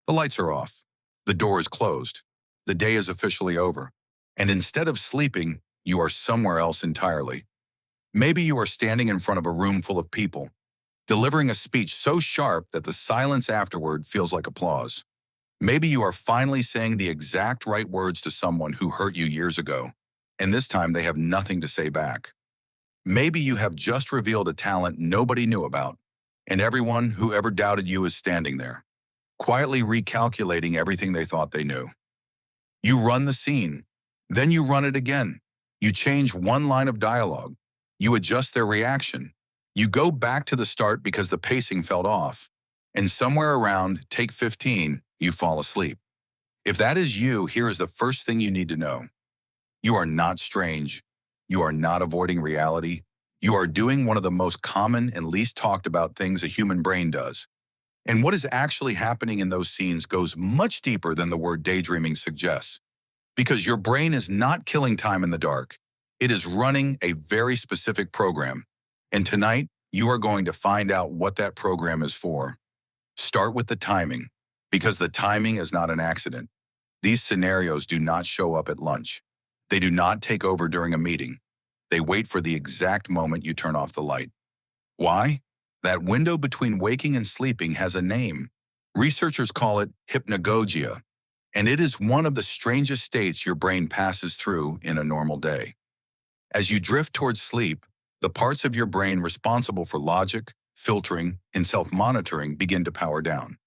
The lights are off. The door is closed. The day is officially over. And instead of sleeping, you are somewhere else entirely. Maybe you are standing in front of a room full of people, delivering a speech so sharp that the silence afterward feels like applause. Maybe you are finally saying the exact right words to someone who hurt you years ago, and this time they have nothing to say back. Maybe you have just revealed a talent nobody knew about, and everyone who ever doubted you is standing there, quietly recalculating everything they thought they knew. You run the scene, then you run it again. You change one line of dialogue. You adjust their reaction. You go back to the start because the pacing felt off. And somewhere around take 15, you fall asleep. If that is you, here is the first thing you need to know. You are not strange. You are not avoiding reality. You are doing one of the most common and least talked about things a human brain does. And what is actually happening in those scenes goes much deeper than the word daydreaming suggests. Because your brain is not killing time in the dark. It is running a very specific program. And tonight, you are going to find out what that program is for. Start with the timing, because the timing is not an accident. These scenarios do not show up at lunch. They do not take over during a meeting. They wait for the exact moment you turn off the light. Why? That window between waking and sleeping has a name. Researchers call it hypnagogia, and it is one of the strangest states your brain passes through in a normal day. As you drift towards sleep, the parts of your brain responsible for logic, filtering, and self-monitoring begin to power down.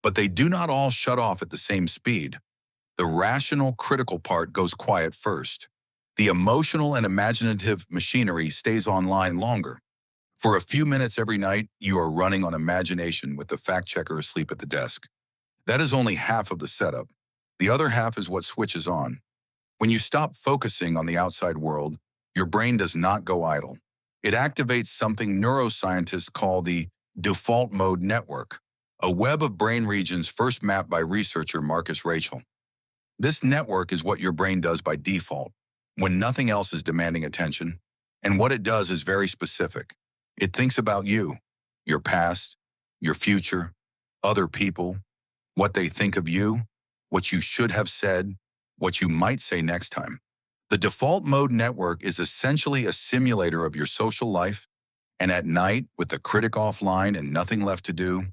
But they do not all shut off at the same speed. The rational, critical part goes quiet first. The emotional and imaginative machinery stays online longer. For a few minutes every night, you are running on imagination with the fact-checker asleep at the desk. That is only half of the setup. The other half is what switches on. When you stop focusing on the outside world, your brain does not go idle. It activates something neuroscientists call the default mode network, a web of brain regions first mapped by researcher Raichle. This network is what your brain does by default, when nothing else is demanding attention, and what it does is very specific. It thinks about you, your past, your future, other people, what they think of you, what you should have said, what you might say next time. The default mode network is essentially a simulator of your social life, and at night, with the critic offline and nothing left to do,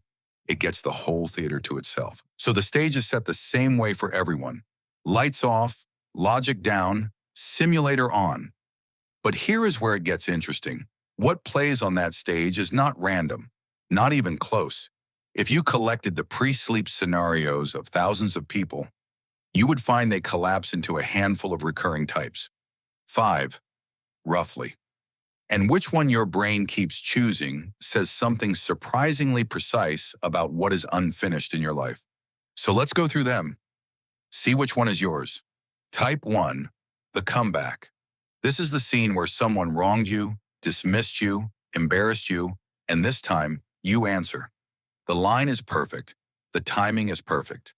it gets the whole theater to itself. So the stage is set the same way for everyone. Lights off, logic down, simulator on. But here is where it gets interesting. What plays on that stage is not random, not even close. If you collected the pre-sleep scenarios of thousands of people, you would find they collapse into a handful of recurring types. 5, roughly. And which one your brain keeps choosing says something surprisingly precise about what is unfinished in your life. So let's go through them. See which one is yours. Type 1, the comeback. This is the scene where someone wronged you, dismissed you, embarrassed you, and this time, you answer. The line is perfect. The timing is perfect.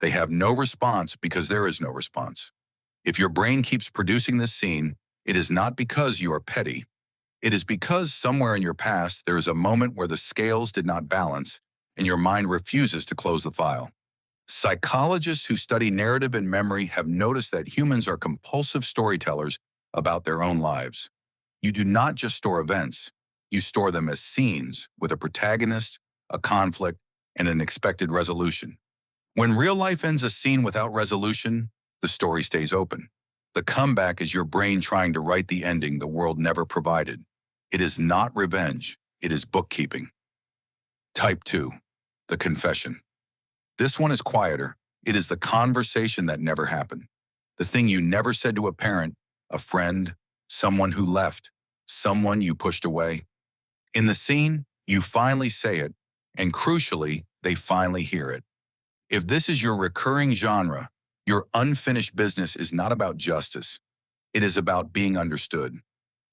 They have no response because there is no response. If your brain keeps producing this scene, it is not because you are petty. It is because somewhere in your past there is a moment where the scales did not balance and your mind refuses to close the file. Psychologists who study narrative and memory have noticed that humans are compulsive storytellers about their own lives. You do not just store events, you store them as scenes with a protagonist, a conflict, and an expected resolution. When real life ends a scene without resolution, the story stays open. The comeback is your brain trying to write the ending the world never provided. It is not revenge, it is bookkeeping. Type 2, the confession. This one is quieter. It is the conversation that never happened. The thing you never said to a parent, a friend, someone who left, someone you pushed away. In the scene, you finally say it, and crucially, they finally hear it. If this is your recurring genre, your unfinished business is not about justice. It is about being understood.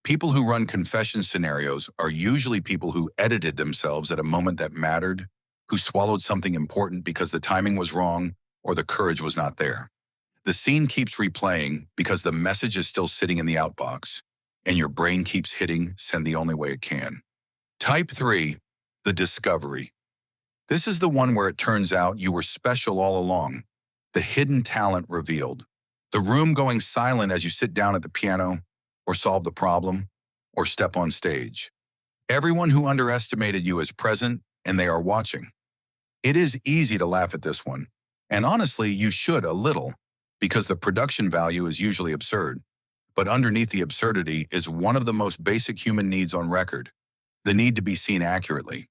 People who run confession scenarios are usually people who edited themselves at a moment that mattered, who swallowed something important because the timing was wrong or the courage was not there. The scene keeps replaying because the message is still sitting in the outbox, and your brain keeps hitting send the only way it can. Type 3, the discovery. This is the one where it turns out you were special all along. The hidden talent revealed. The room going silent as you sit down at the piano, or solve the problem, or step on stage. Everyone who underestimated you is present, and they are watching. It is easy to laugh at this one. And honestly, you should a little, because the production value is usually absurd. But underneath the absurdity is one of the most basic human needs on record, the need to be seen accurately.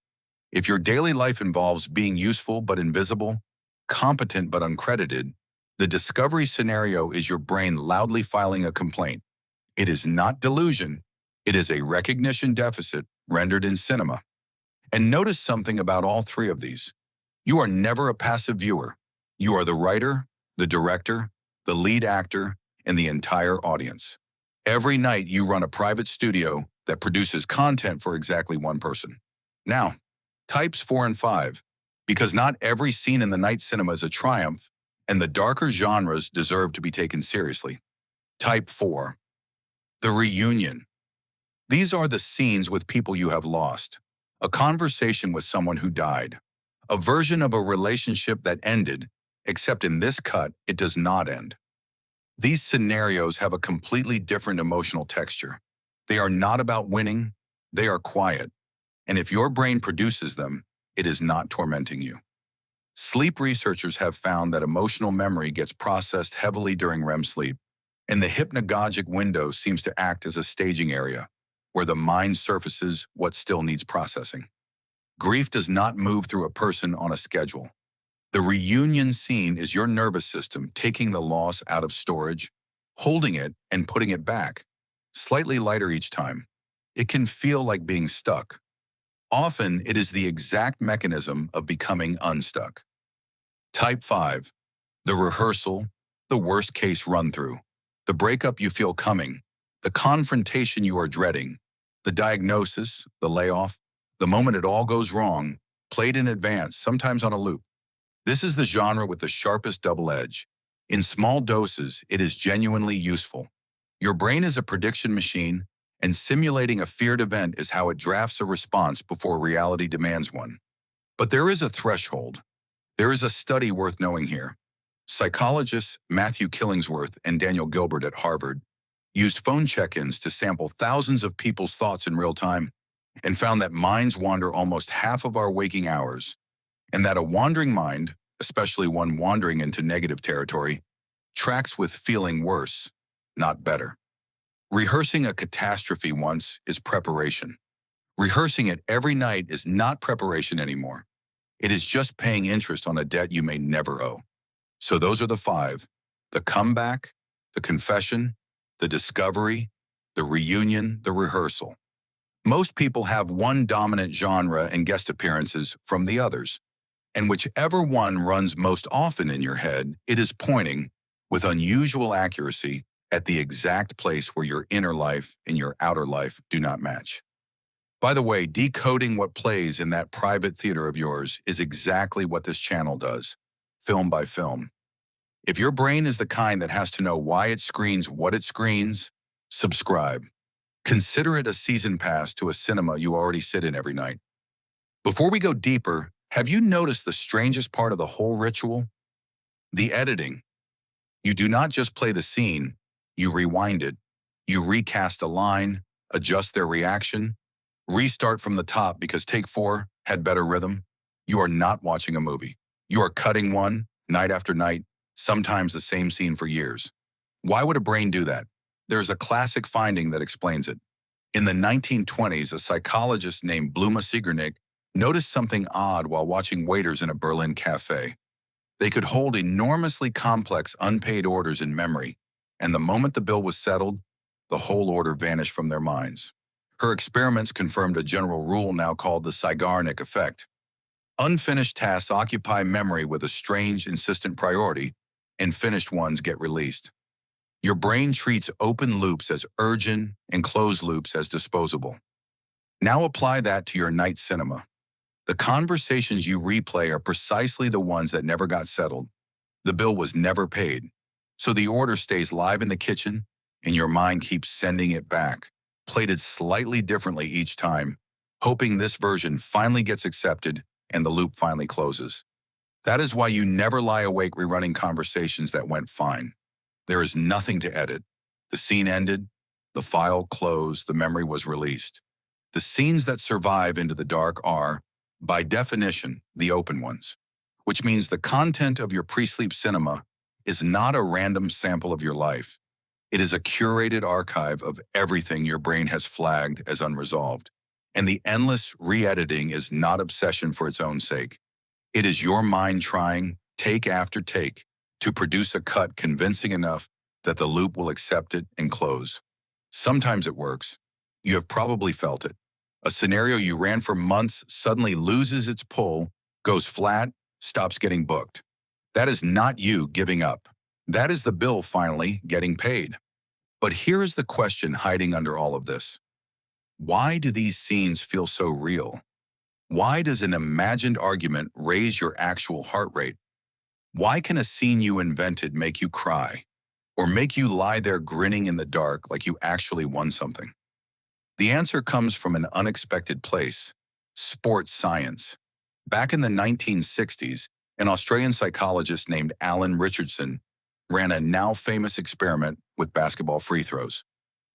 If your daily life involves being useful but invisible, competent but uncredited, the discovery scenario is your brain loudly filing a complaint. It is not delusion. It is a recognition deficit rendered in cinema. And notice something about all three of these. You are never a passive viewer. You are the writer, the director, the lead actor, and the entire audience. Every night you run a private studio that produces content for exactly one person. Now, types 4 and 5, because not every scene in the night cinema is a triumph, and the darker genres deserve to be taken seriously. Type 4. The reunion. These are the scenes with people you have lost. A conversation with someone who died. A version of a relationship that ended, except in this cut, it does not end. These scenarios have a completely different emotional texture. They are not about winning, they are quiet. And if your brain produces them, it is not tormenting you. Sleep researchers have found that emotional memory gets processed heavily during REM sleep, and the hypnagogic window seems to act as a staging area, where the mind surfaces what still needs processing. Grief does not move through a person on a schedule. The reunion scene is your nervous system taking the loss out of storage, holding it, and putting it back, slightly lighter each time. It can feel like being stuck. Often, it is the exact mechanism of becoming unstuck. Type 5. The rehearsal, the worst-case run-through. The breakup you feel coming, the confrontation you are dreading, the diagnosis, the layoff, the moment it all goes wrong, played in advance, sometimes on a loop. This is the genre with the sharpest double edge. In small doses, it is genuinely useful. Your brain is a prediction machine, and simulating a feared event is how it drafts a response before reality demands one. But there is a threshold. There is a study worth knowing here. Psychologists Matthew Killingsworth and Daniel Gilbert at Harvard used phone check-ins to sample thousands of people's thoughts in real time and found that minds wander almost half of our waking hours, and that a wandering mind, especially one wandering into negative territory, tracks with feeling worse, not better. Rehearsing a catastrophe once is preparation. Rehearsing it every night is not preparation anymore. It is just paying interest on a debt you may never owe. So those are the 5: the comeback, the confession, the discovery, the reunion, the rehearsal. Most people have one dominant genre and guest appearances from the others. And whichever one runs most often in your head, it is pointing, with unusual accuracy, at the exact place where your inner life and your outer life do not match. By the way, decoding what plays in that private theater of yours is exactly what this channel does, film by film. If your brain is the kind that has to know why it screens what it screens, subscribe. Consider it a season pass to a cinema you already sit in every night. Before we go deeper, have you noticed the strangest part of the whole ritual? The editing. You do not just play the scene, you rewind it. You recast a line, adjust their reaction, restart from the top because take 4 had better rhythm. You are not watching a movie. You are cutting one, night after night, sometimes the same scene for years. Why would a brain do that? There's a classic finding that explains it. In the 1920s, a psychologist named Bluma Sigernik noticed something odd while watching waiters in a Berlin cafe. They could hold enormously complex unpaid orders in memory, and the moment the bill was settled, the whole order vanished from their minds. Her experiments confirmed a general rule now called the Zeigarnik effect. Unfinished tasks occupy memory with a strange, insistent priority, and finished ones get released. Your brain treats open loops as urgent and closed loops as disposable. Now apply that to your night cinema. The conversations you replay are precisely the ones that never got settled. The bill was never paid, so the order stays live in the kitchen, and your mind keeps sending it back, plated slightly differently each time, hoping this version finally gets accepted and the loop finally closes. That is why you never lie awake rerunning conversations that went fine. There is nothing to edit. The scene ended, the file closed, the memory was released. The scenes that survive into the dark are, by definition, the open ones, which means the content of your pre-sleep cinema is not a random sample of your life. It is a curated archive of everything your brain has flagged as unresolved. And the endless re-editing is not obsession for its own sake. It is your mind trying, take after take, to produce a cut convincing enough that the loop will accept it and close. Sometimes it works. You have probably felt it. A scenario you ran for months suddenly loses its pull, goes flat, stops getting booked. That is not you giving up. That is the bill finally getting paid. But here is the question hiding under all of this. Why do these scenes feel so real? Why does an imagined argument raise your actual heart rate? Why can a scene you invented make you cry, or make you lie there grinning in the dark like you actually won something? The answer comes from an unexpected place: sports science. Back in the 1960s, an Australian psychologist named Alan Richardson ran a now famous experiment with basketball free throws.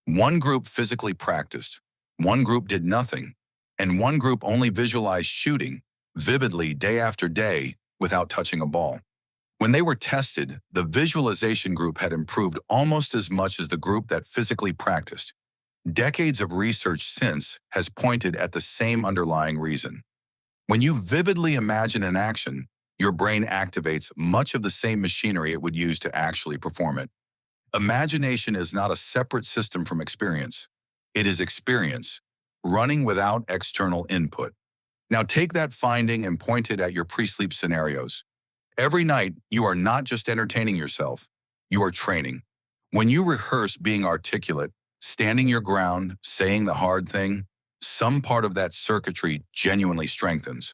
One group physically practiced, one group did nothing, and one group only visualized shooting vividly day after day without touching a ball. When they were tested, the visualization group had improved almost as much as the group that physically practiced. Decades of research since has pointed at the same underlying reason. When you vividly imagine an action, your brain activates much of the same machinery it would use to actually perform it. Imagination is not a separate system from experience. It is experience, running without external input. Now take that finding and point it at your pre-sleep scenarios. Every night, you are not just entertaining yourself, you are training. When you rehearse being articulate, standing your ground, saying the hard thing, some part of that circuitry genuinely strengthens.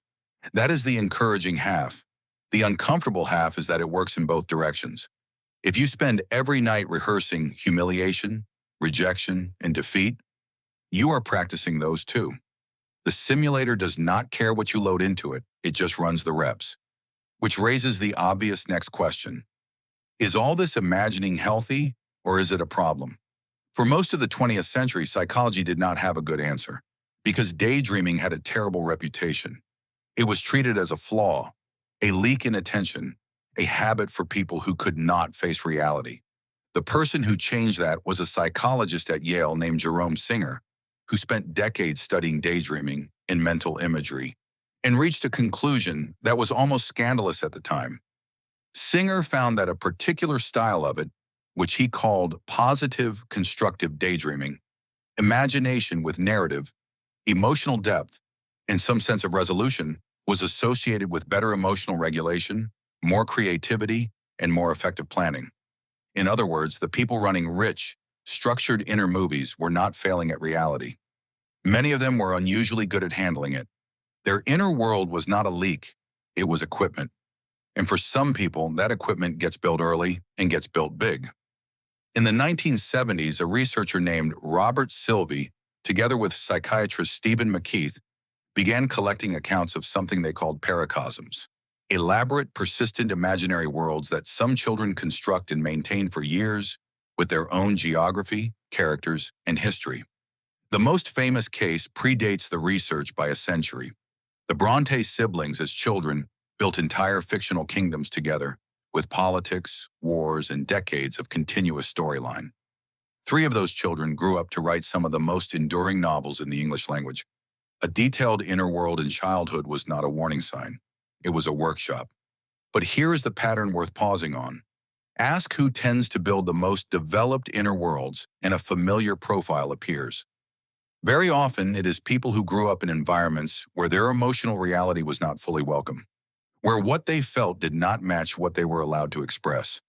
That is the encouraging half. The uncomfortable half is that it works in both directions. If you spend every night rehearsing humiliation, rejection, and defeat, you are practicing those too. The simulator does not care what you load into it, it just runs the reps. Which raises the obvious next question. Is all this imagining healthy, or is it a problem? For most of the 20th century, psychology did not have a good answer, because daydreaming had a terrible reputation. It was treated as a flaw, a leak in attention, a habit for people who could not face reality. The person who changed that was a psychologist at Yale named Jerome Singer, who spent decades studying daydreaming and mental imagery, and reached a conclusion that was almost scandalous at the time. Singer found that a particular style of it, which he called positive constructive daydreaming, imagination with narrative, emotional depth, and some sense of resolution, was associated with better emotional regulation, more creativity, and more effective planning. In other words, the people running rich, structured inner movies were not failing at reality. Many of them were unusually good at handling it. Their inner world was not a leak, it was equipment. And for some people, that equipment gets built early and gets built big. In the 1970s, a researcher named Robert Silvey, together with psychiatrist Stephen McKeith, began collecting accounts of something they called paracosms, elaborate, persistent imaginary worlds that some children construct and maintain for years with their own geography, characters, and history. The most famous case predates the research by a century. The Bronte siblings, as children, built entire fictional kingdoms together, with politics, wars, and decades of continuous storyline. 3 of those children grew up to write some of the most enduring novels in the English language. A detailed inner world in childhood was not a warning sign. It was a workshop. But here is the pattern worth pausing on. Ask who tends to build the most developed inner worlds, and a familiar profile appears. Very often, it is people who grew up in environments where their emotional reality was not fully welcome, where what they felt did not match what they were allowed to express.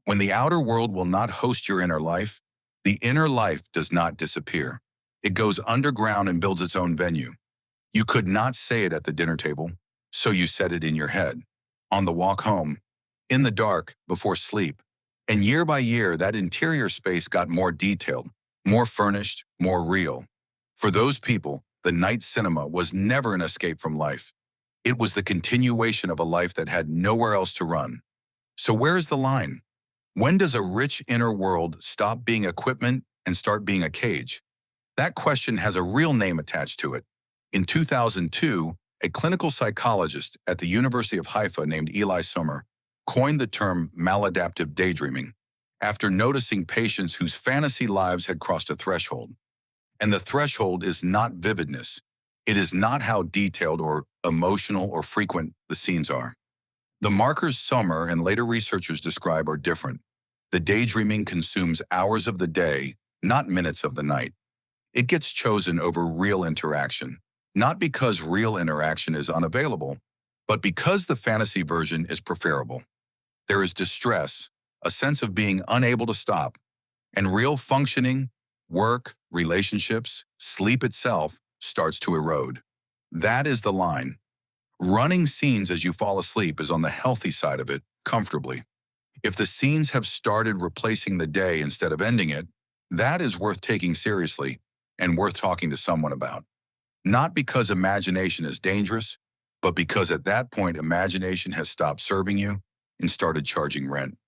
When the outer world will not host your inner life, the inner life does not disappear. It goes underground and builds its own venue. You could not say it at the dinner table, so you said it in your head, on the walk home, in the dark, before sleep. And year by year, that interior space got more detailed, more furnished, more real. For those people, the night cinema was never an escape from life. It was the continuation of a life that had nowhere else to run. So where is the line? When does a rich inner world stop being equipment and start being a cage? That question has a real name attached to it. In 2002, a clinical psychologist at the University of Haifa named Eli Sommer coined the term maladaptive daydreaming after noticing patients whose fantasy lives had crossed a threshold. And the threshold is not vividness. It is not how detailed or emotional or frequent the scenes are. The markers Sommer and later researchers describe are different. The daydreaming consumes hours of the day, not minutes of the night. It gets chosen over real interaction, not because real interaction is unavailable, but because the fantasy version is preferable. There is distress, a sense of being unable to stop, and real functioning, work, relationships, sleep itself starts to erode. That is the line. Running scenes as you fall asleep is on the healthy side of it, comfortably. If the scenes have started replacing the day instead of ending it, that is worth taking seriously and worth talking to someone about. Not because imagination is dangerous, but because at that point imagination has stopped serving you and started charging rent.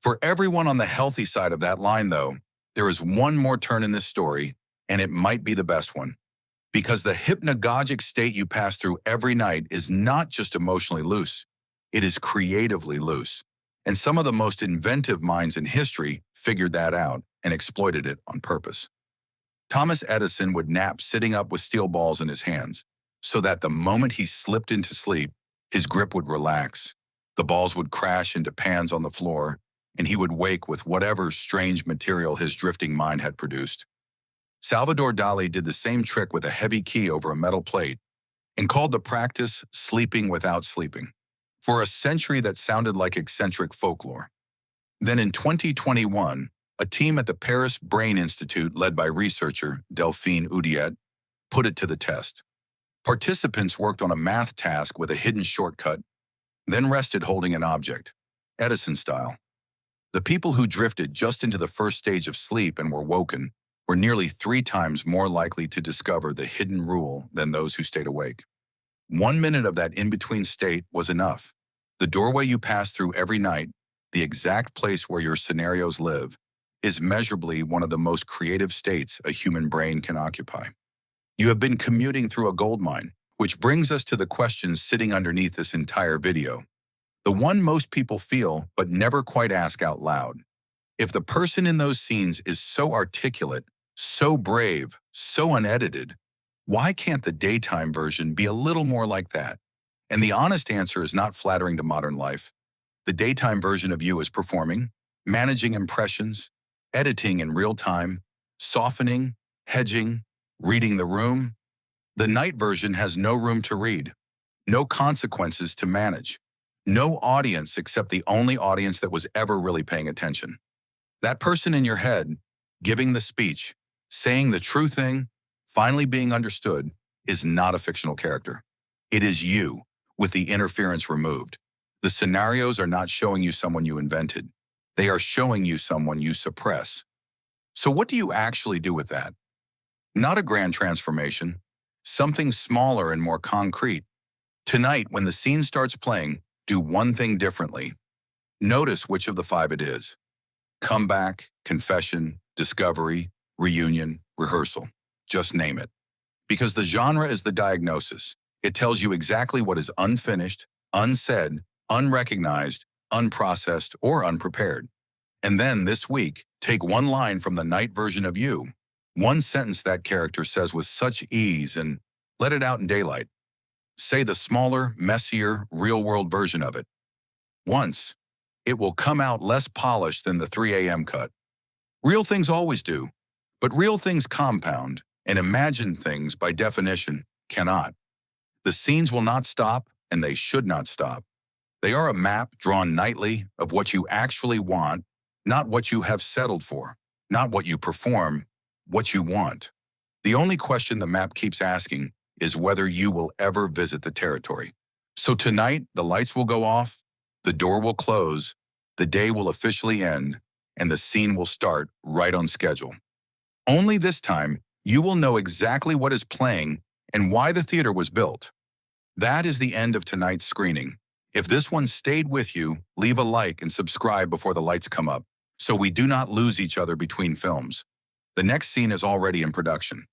For everyone on the healthy side of that line, though, there is one more turn in this story, and it might be the best one. Because the hypnagogic state you pass through every night is not just emotionally loose, it is creatively loose. And some of the most inventive minds in history figured that out and exploited it on purpose. Thomas Edison would nap sitting up with steel balls in his hands, so that the moment he slipped into sleep, his grip would relax. The balls would crash into pans on the floor, and he would wake with whatever strange material his drifting mind had produced. Salvador Dalí did the same trick with a heavy key over a metal plate and called the practice sleeping without sleeping. For a century that sounded like eccentric folklore. Then in 2021, a team at the Paris Brain Institute led by researcher Delphine Oudiet put it to the test. Participants worked on a math task with a hidden shortcut, then rested holding an object, Edison style. The people who drifted just into the first stage of sleep and were woken were nearly 3 times more likely to discover the hidden rule than those who stayed awake. 1 minute of that in-between state was enough. The doorway you pass through every night, the exact place where your scenarios live, is measurably one of the most creative states a human brain can occupy. You have been commuting through a goldmine, which brings us to the question sitting underneath this entire video. The one most people feel but never quite ask out loud. If the person in those scenes is so articulate, so brave, so unedited, why can't the daytime version be a little more like that? And the honest answer is not flattering to modern life. The daytime version of you is performing, managing impressions, editing in real time, softening, hedging, reading the room. The night version has no room to read, no consequences to manage, no audience except the only audience that was ever really paying attention. That person in your head, giving the speech, saying the true thing, finally being understood, is not a fictional character. It is you, with the interference removed. The scenarios are not showing you someone you invented. They are showing you someone you suppress. So what do you actually do with that? Not a grand transformation, something smaller and more concrete. Tonight, when the scene starts playing, do one thing differently. Notice which of the 5 it is. Comeback, confession, discovery, reunion, rehearsal. Just name it. Because the genre is the diagnosis. It tells you exactly what is unfinished, unsaid, unrecognized, unprocessed, or unprepared. And then this week, take one line from the night version of you, one sentence that character says with such ease, and let it out in daylight. Say the smaller, messier, real-world version of it. Once, it will come out less polished than the 3 a.m. cut. Real things always do, but real things compound, and imagined things, by definition, cannot. The scenes will not stop, and they should not stop. They are a map drawn nightly of what you actually want, not what you have settled for, not what you perform, what you want. The only question the map keeps asking is whether you will ever visit the territory. So tonight, the lights will go off, the door will close, the day will officially end, and the scene will start right on schedule. Only this time, you will know exactly what is playing and why the theater was built. That is the end of tonight's screening. If this one stayed with you, leave a like and subscribe before the lights come up, so we do not lose each other between films. The next scene is already in production.